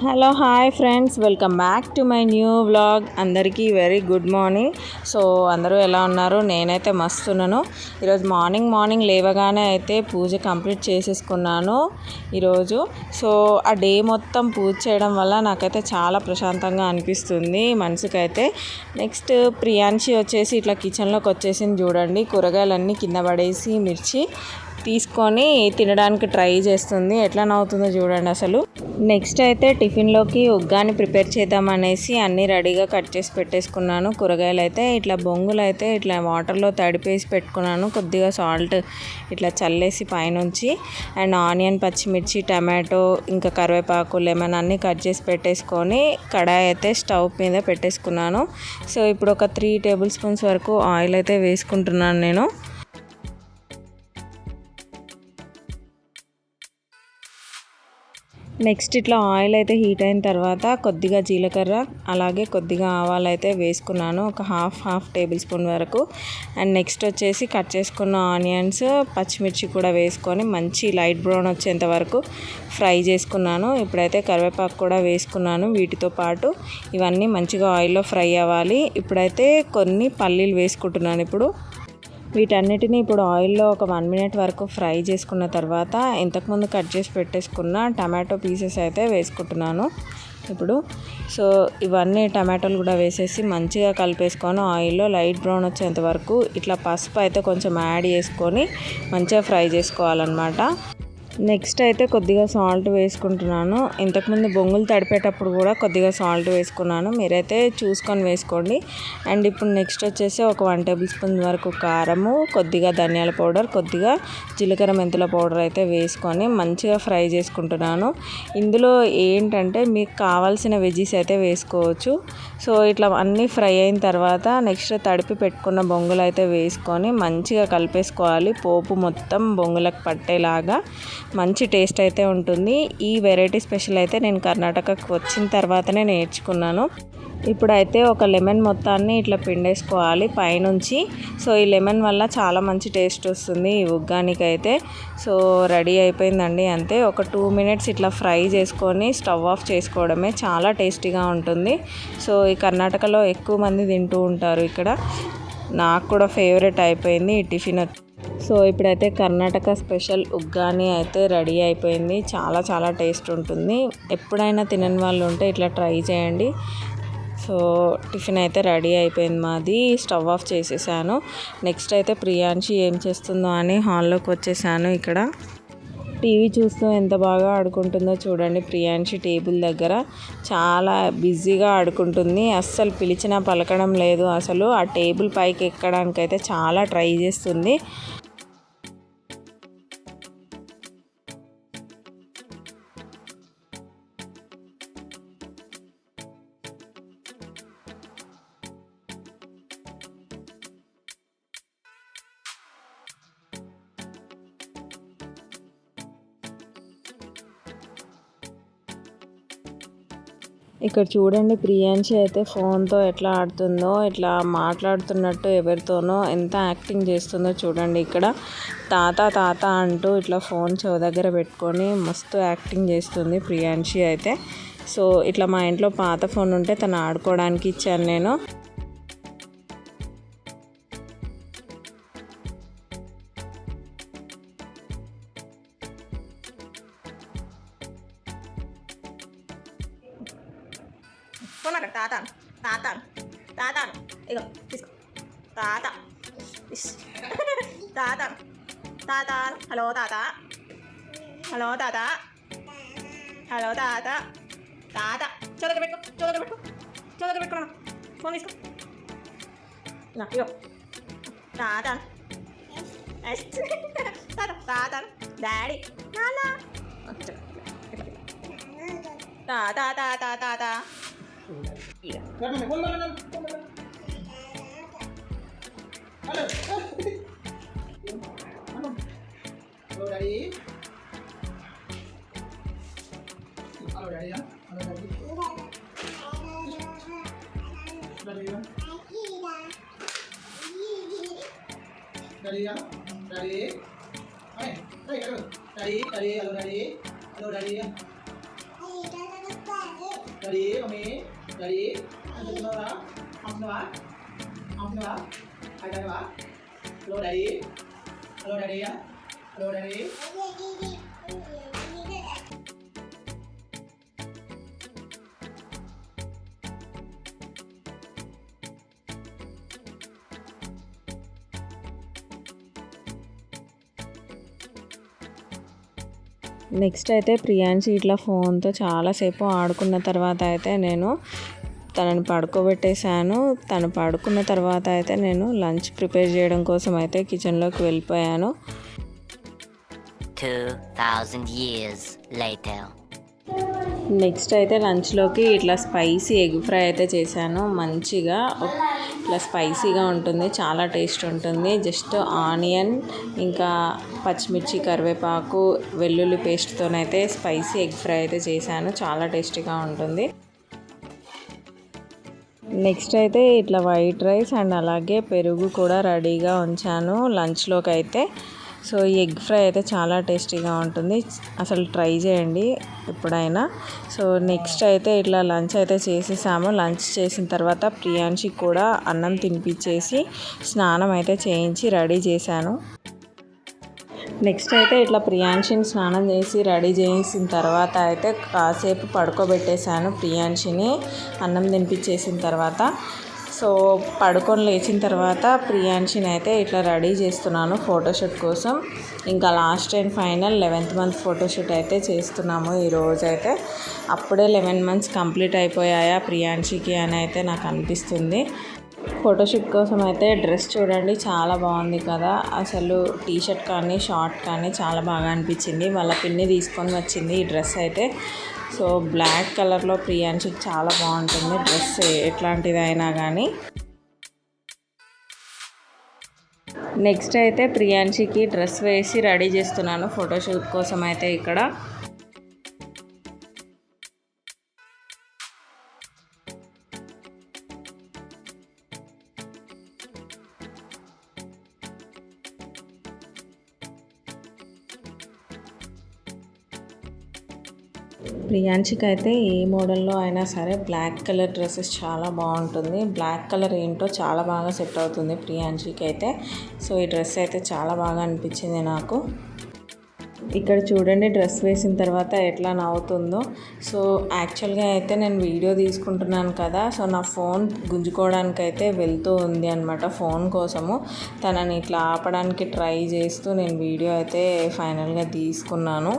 Hello hi friends, welcome back to my new vlog. అందరికీ very good morning. So అందరూ ఎలా ఉన్నారు? నేనైతే మస్తున్నాను. ఈరోజు మార్నింగ్ లేవగానే అయితే పూజ కంప్లీట్ చేసేసుకున్నాను ఈరోజు. సో ఆ డే మొత్తం పూజ చేయడం వల్ల నాకైతే చాలా ప్రశాంతంగా అనిపిస్తుంది మనసుకైతే. నెక్స్ట్ ప్రియాంశి వచ్చేసి ఇట్లా కిచెన్లోకి వచ్చేసింది చూడండి. కూరగాయలన్నీ కింద పడేసి మిర్చి తీసుకొని తినడానికి ట్రై చేస్తుంది. ఎట్లా నవ్వుతుందో చూడండి అసలు. నెక్స్ట్ అయితే టిఫిన్లోకి ఉగ్గాని ప్రిపేర్ చేద్దామనేసి అన్నీ రెడీగా కట్ చేసి పెట్టేసుకున్నాను. కూరగాయలు అయితే ఇట్లా బొంగులు అయితే ఇట్లా వాటర్లో తడిపేసి పెట్టుకున్నాను. కొద్దిగా సాల్ట్ ఇట్లా చల్లేసి పైనుంచి, అండ్ ఆనియన్, పచ్చిమిర్చి, టమాటో, ఇంకా కరివేపాకు, లెమన్ అన్నీ కట్ చేసి పెట్టేసుకొని కడాయి అయితే స్టవ్ మీద పెట్టేసుకున్నాను. సో ఇప్పుడు ఒక 3 టేబుల్ స్పూన్స్ వరకు ఆయిల్ అయితే వేసుకుంటున్నాను నేను. నెక్స్ట్ ఇట్లా ఆయిల్ అయితే హీట్ అయిన తర్వాత కొద్దిగా జీలకర్ర, అలాగే కొద్దిగా ఆవాలు అయితే వేసుకున్నాను, ఒక హాఫ్ టేబుల్ స్పూన్ వరకు. అండ్ నెక్స్ట్ వచ్చేసి కట్ చేసుకున్న ఆనియన్స్, పచ్చిమిర్చి కూడా వేసుకొని మంచి లైట్ బ్రౌన్ వచ్చేంత వరకు ఫ్రై చేసుకున్నాను. ఇప్పుడైతే కరివేపాకు కూడా వేసుకున్నాను వీటితో పాటు. ఇవన్నీ మంచిగా ఆయిల్లో ఫ్రై అవ్వాలి. ఇప్పుడైతే కొన్ని పల్లీలు వేసుకుంటున్నాను. వీటన్నిటిని ఇప్పుడు ఆయిల్లో ఒక 1 మినిట్ వరకు ఫ్రై చేసుకున్న తర్వాత ఇంతకుముందు కట్ చేసి పెట్టేసుకున్న టమాటో పీసెస్ అయితే వేసుకుంటున్నాను ఇప్పుడు. సో ఇవన్నీ టమాటోలు కూడా వేసేసి మంచిగా కలిపేసుకొని ఆయిల్లో లైట్ బ్రౌన్ వచ్చేంత వరకు ఇట్లా పసుపు అయితే కొంచెం యాడ్ చేసుకొని మంచిగా ఫ్రై చేసుకోవాలన్నమాట. నెక్స్ట్ అయితే కొద్దిగా సాల్ట్ వేసుకుంటున్నాను. ఇంతకుముందు బొంగులు తడిపేటప్పుడు కూడా కొద్దిగా సాల్ట్ వేసుకున్నాను, మీరైతే చూసుకొని వేసుకోండి. అండ్ ఇప్పుడు నెక్స్ట్ వచ్చేసి ఒక 1 టేబుల్ స్పూన్ వరకు కారము, కొద్దిగా ధనియాల పౌడర్, కొద్దిగా జీలకర్ర మెంతుల పౌడర్ అయితే వేసుకొని మంచిగా ఫ్రై చేసుకుంటున్నాను. ఇందులో ఏంటంటే మీకు కావాల్సిన వెజ్జీస్ అయితే వేసుకోవచ్చు. సో ఇట్లా అన్నీ ఫ్రై అయిన తర్వాత నెక్స్ట్ తడిపి పెట్టుకున్న బొంగులు అయితే వేసుకొని మంచిగా కలిపేసుకోవాలి. పోపు మొత్తం బొంగులకు పట్టేలాగా మంచి టేస్ట్ అయితే ఉంటుంది. ఈ వెరైటీ స్పెషల్ అయితే నేను కర్ణాటకకు వచ్చిన తర్వాతనే నేర్చుకున్నాను. ఇప్పుడైతే ఒక లెమన్ మొత్తాన్ని ఇట్లా పిండేసుకోవాలి పైనుంచి. సో ఈ లెమన్ వల్ల చాలా మంచి టేస్ట్ వస్తుంది ఈ ఉగ్గానికి అయితే. సో రెడీ అయిపోయిందండి, అంతే. ఒక 2 మినిట్స్ ఇట్లా ఫ్రై చేసుకొని స్టవ్ ఆఫ్ చేసుకోవడమే. చాలా టేస్టీగా ఉంటుంది. సో ఈ కర్ణాటకలో ఎక్కువ మంది తింటూ ఉంటారు ఇక్కడ. నాకు కూడా ఫేవరెట్ అయిపోయింది ఈ టిఫిన్. సో ఇప్పుడైతే కర్ణాటక స్పెషల్ ఉగ్గాని అయితే రెడీ అయిపోయింది. చాలా టేస్ట్ ఉంటుంది. ఎప్పుడైనా తినని వాళ్ళు ఉంటే ఇట్లా ట్రై చేయండి. సో టిఫిన్ అయితే రెడీ అయిపోయింది మాది. స్టవ్ ఆఫ్ చేసేసాను. నెక్స్ట్ అయితే ప్రియాంశి ఏం చేస్తుందో అని హాల్లోకి వచ్చేసాను. ఇక్కడ టీవీ చూస్తూ ఎంత బాగా ఆడుకుంటుందో చూడండి. ప్రియాంశి టేబుల్ దగ్గర చాలా బిజీగా ఆడుకుంటుంది. అస్సలు పిలిచినా పలకడం లేదు. అసలు ఆ టేబుల్ పైకి ఎక్కడానికైతే చాలా ట్రై చేస్తుంది. ఇక్కడ చూడండి, ప్రియాంశి అయితే ఫోన్తో ఎట్లా ఆడుతుందో, ఇట్లా మాట్లాడుతున్నట్టు ఎవరితోనో ఎంత యాక్టింగ్ చేస్తుందో చూడండి. ఇక్కడ తాత అంటూ ఇట్లా ఫోన్ చెవి దగ్గర పెట్టుకొని మస్తు యాక్టింగ్ చేస్తుంది ప్రియాంశి అయితే. సో ఇట్లా మా ఇంట్లో పాత ఫోన్ ఉంటే తను ఆడుకోవడానికి ఇచ్చాను నేను. తాత ఇగో తీసుకో తాత. హలో తాత, హలో తాత, హలో తాత. చోదగ పెట్టుకో ఫోన్ తీసుకో. ఇగో తాత డాడీ తాత. రెడీ మమ్మీ రెడీ అంటున్నావా అంటున్నావా అంటున్నావా అంటున్నావా hello daddy hello daddy hello daddy next అయితే ప్రియాంశి ఇట్లా ఫోన్తో చాలాసేపు ఆడుకున్న తర్వాత అయితే నేను తనని పడుకోబెట్టేశాను. తను పడుకున్న తర్వాత అయితే నేను లంచ్ ప్రిపేర్ చేయడం కోసం అయితే కిచెన్లోకి వెళ్ళిపోయాను. 2000 years later. నెక్స్ట్ అయితే లంచ్లోకి ఇట్లా స్పైసీ ఎగ్ ఫ్రై అయితే చేశాను. మంచిగా ఇట్లా స్పైసీగా ఉంటుంది, చాలా టేస్ట్ ఉంటుంది. జస్ట్ ఆనియన్ ఇంకా పచ్చిమిర్చి కరివేపాకు వెల్లుల్లి పేస్ట్తోనైతే స్పైసీ ఎగ్ ఫ్రై అయితే చేశాను. చాలా టేస్టీగా ఉంటుంది. నెక్స్ట్ అయితే ఇట్లా వైట్ రైస్ అండ్ అలాగే పెరుగు కూడా రెడీగా ఉంచాను లంచ్లోకి అయితే. సో ఈ ఎగ్ ఫ్రై అయితే చాలా టేస్టీగా ఉంటుంది, అసలు ట్రై చేయండి ఎప్పుడైనా. సో నెక్స్ట్ అయితే ఇట్లా లంచ్ అయితే చేసేసాము. లంచ్ చేసిన తర్వాత ప్రియాంశికి కూడా అన్నం తినిపించేసి స్నానం అయితే చేయించి రెడీ చేశాను. నెక్స్ట్ అయితే ఇట్లా ప్రియాంశిని స్నానం చేసి రెడీ చేసిన తర్వాత అయితే కాసేపు పడుకోబెట్టేశాను ప్రియాంశిని అన్నం తినిపించేసిన తర్వాత. సో పడుకొని లేచిన తర్వాత ప్రియాంశిని అయితే ఇట్లా రెడీ చేస్తున్నాను ఫోటోషూట్ కోసం. ఇంకా last and final 11th month photoshoot అయితే చేస్తున్నాము ఈరోజు అయితే. అప్పుడే 11 months కంప్లీట్ అయిపోయాయా ప్రియాంశికి అని అయితే నాకు అనిపిస్తుంది. ఫోటోషూట్ కోసం అయితే డ్రెస్ చూడండి చాలా బాగుంది కదా, అసలు టీషర్ట్ కానీ షార్ట్ కానీ చాలా బాగా అనిపించింది. వాళ్ళ పిన్ని తీసుకొని వచ్చింది ఈ డ్రెస్ అయితే. సో బ్లాక్ కలర్లో ప్రియాంశికి చాలా బాగుంటుంది డ్రెస్ ఎట్లాంటిది అయినా కానీ. నెక్స్ట్ అయితే ప్రియాంశికి డ్రెస్ వేసి రెడీ చేస్తున్నాను ఫోటోషూట్ కోసం అయితే ఇక్కడ. ప్రియాంశికి అయితే ఏ మోడల్లో అయినా సరే బ్లాక్ కలర్ డ్రెస్సెస్ చాలా బాగుంటుంది. బ్లాక్ కలర్ ఏంటో చాలా బాగా సెట్ అవుతుంది ప్రియాంశికి అయితే. సో ఈ డ్రెస్ అయితే చాలా బాగా అనిపించింది నాకు. ఇక్కడ చూడండి డ్రెస్ వేసిన తర్వాత ఎట్లా నవ్వుతుందో. సో యాక్చువల్గా అయితే నేను వీడియో తీసుకుంటున్నాను కదా, సో నా ఫోన్ గుంజుకోవడానికి అయితే వెళ్తూ ఉంది అనమాట. ఫోన్ కోసము తనని ఇట్లా ఆపడానికి ట్రై చేస్తూ నేను వీడియో అయితే ఫైనల్గా తీసుకున్నాను.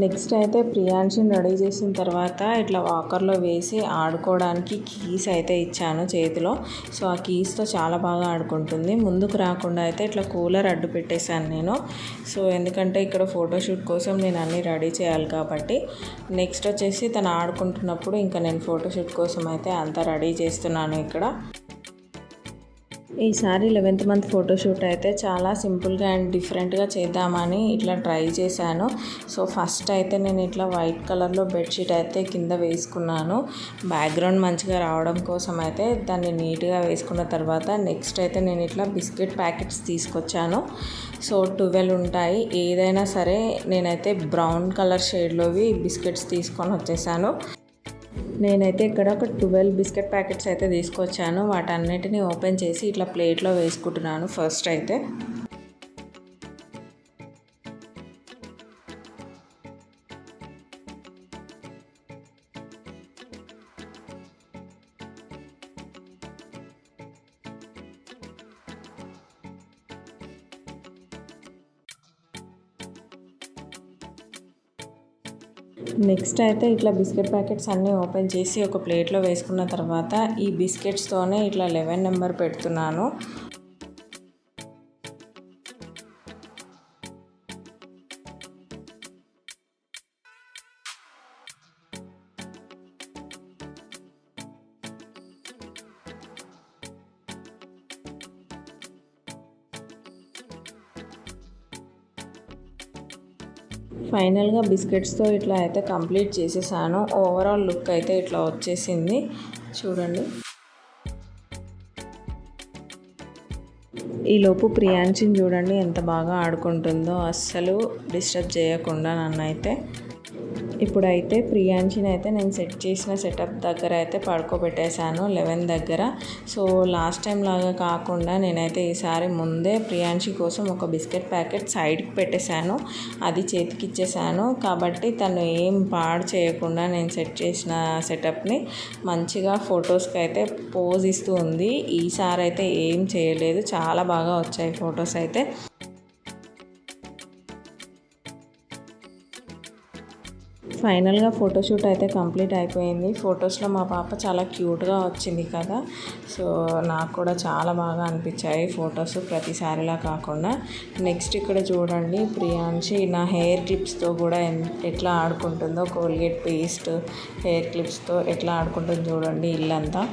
నెక్స్ట్ అయితే ప్రియాంశిని రెడీ చేసిన తర్వాత ఇట్లా వాకర్లో వేసి ఆడుకోవడానికి కీస్ అయితే ఇచ్చాను చేతిలో. సో ఆ కీస్తో చాలా బాగా ఆడుకుంటుంది. ముందుకు రాకుండా అయితే ఇట్లా కూలర్ అడ్డు పెట్టేశాను నేను. సో ఎందుకంటే ఇక్కడ ఫోటోషూట్ కోసం నేను అన్నీ రెడీ చేయాలి కాబట్టి. నెక్స్ట్ వచ్చేసి తను ఆడుకుంటున్నప్పుడు ఇంకా నేను ఫోటోషూట్ కోసం అయితే అంతా రెడీ చేస్తున్నాను ఇక్కడ. ఈసారి 11th మంత్ ఫోటోషూట్ అయితే చాలా సింపుల్గా అండ్ డిఫరెంట్గా చేద్దామని ఇట్లా ట్రై చేశాను. సో ఫస్ట్ అయితే నేను ఇట్లా వైట్ కలర్లో బెడ్షీట్ అయితే కింద వేసుకున్నాను బ్యాక్గ్రౌండ్ మంచిగా రావడం కోసం అయితే. దాన్ని నీట్గా వేసుకున్న తర్వాత నెక్స్ట్ అయితే నేను ఇట్లా బిస్కెట్ ప్యాకెట్స్ తీసుకొచ్చాను. సో 12 ఉంటాయి, ఏదైనా సరే నేనైతే బ్రౌన్ కలర్ షేడ్లోవి బిస్కెట్స్ తీసుకొని వచ్చేసాను. నేనైతే ఇక్కడ ఒక 12 బిస్కెట్ ప్యాకెట్స్ అయితే తీసుకొచ్చాను. వాటన్నిటిని ఓపెన్ చేసి ఇట్లా ప్లేట్లో వేసుకుంటున్నాను ఫస్ట్ అయితే. నెక్స్ట్ అయితే ఇట్లా బిస్కెట్ ప్యాకెట్స్ అన్నీ ఓపెన్ చేసి ఒక ప్లేట్లో వేసుకున్న తర్వాత ఈ బిస్కెట్స్తోనే ఇట్లా 11 నెంబర్ పెడుతున్నాను. ఫైనల్గా బిస్కెట్స్తో ఇట్లా అయితే కంప్లీట్ చేసేసాను. ఓవరాల్ లుక్ అయితే ఇట్లా వచ్చేసింది చూడండి. ఈలోపు ప్రియాంశిని చూడండి ఎంత బాగా ఆడుకుంటుందో, అస్సలు డిస్టర్బ్ చేయకుండా నన్ను అయితే. ఇప్పుడైతే ప్రియాంశిని అయితే నేను సెట్ చేసిన సెటప్ దగ్గర అయితే పడుకోబెట్టేశాను 11 దగ్గర. సో లాస్ట్ టైం లాగా కాకుండా నేనైతే ఈసారి ముందే ప్రియాంశి కోసం ఒక బిస్కెట్ ప్యాకెట్ సైడ్కి పెట్టేశాను, అది చేతికి ఇచ్చేసాను. కాబట్టి తను ఏం పాడు చేయకుండా నేను సెట్ చేసిన సెటప్ని మంచిగా ఫొటోస్కి అయితే పోజ్ ఇస్తూ ఉంది. ఈసారి అయితే ఏం చేయలేదు, చాలా బాగా వచ్చాయి ఫొటోస్ అయితే. ఫైనల్గా ఫోటోషూట్ అయితే కంప్లీట్ అయిపోయింది. ఫొటోస్లో మా పాప చాలా క్యూట్గా వచ్చింది కదా, సో నాకు కూడా చాలా బాగా అనిపించాయి ఫొటోస్ ప్రతిసారిలా కాకుండా. నెక్స్ట్ ఇక్కడ చూడండి ప్రియాంశి నా హెయిర్ క్లిప్స్తో కూడా ఎట్లా ఆడుకుంటుందో, కోల్గేట్ పేస్ట్ హెయిర్ క్లిప్స్తో ఎట్లా ఆడుకుంటుందో చూడండి ఇల్లంతా.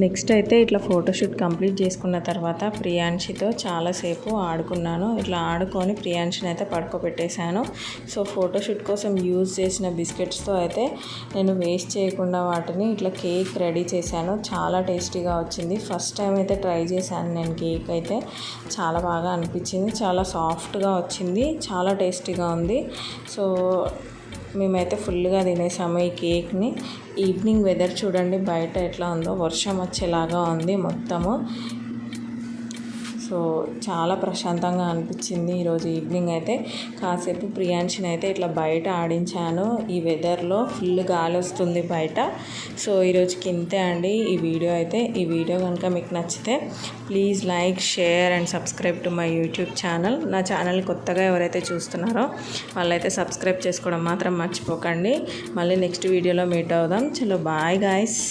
నెక్స్ట్ అయితే ఇట్లా ఫోటోషూట్ కంప్లీట్ చేసుకున్న తర్వాత ప్రియాంశితో చాలాసేపు ఆడుకున్నాను. ఇట్లా ఆడుకొని ప్రియాంశిని అయితే పడుకోబెట్టేశాను. సో ఫోటోషూట్ కోసం యూజ్ చేసిన బిస్కెట్స్తో అయితే నేను వేస్ట్ చేయకుండా వాటిని ఇట్లా కేక్ రెడీ చేశాను. చాలా టేస్టీగా వచ్చింది. ఫస్ట్ టైం అయితే ట్రై చేశాను నేను కేక్ అయితే, చాలా బాగా అనిపించింది. చాలా సాఫ్ట్గా వచ్చింది, చాలా టేస్టీగా ఉంది. సో మేమైతే ఫుల్గా తినేసాము ఈ కేక్ని. ఈవినింగ్ వెదర్ చూడండి బయట ఎట్లా ఉందో, వర్షం వచ్చేలాగా ఉంది మొత్తము. సో చాలా ప్రశాంతంగా అనిపించింది ఈరోజు ఈవినింగ్ అయితే. కాసేపు ప్రియాంశిని అయితే ఇట్లా బయట ఆడించాను. ఈ వెదర్లో ఫుల్ గాలి వస్తుంది బయట. సో ఈరోజుకి ఇంతే అండి ఈ వీడియో అయితే. ఈ వీడియో కనుక మీకు నచ్చితే please like, share and subscribe to my YouTube channel. నా ఛానల్ కొత్తగా ఎవరైతే చూస్తున్నారో వాళ్ళైతే సబ్స్క్రైబ్ చేసుకోవడం మాత్రం మర్చిపోకండి. మళ్ళీ నెక్స్ట్ వీడియోలో మీట్ అవుదాం. చలో బాయ్ గాయ్స్.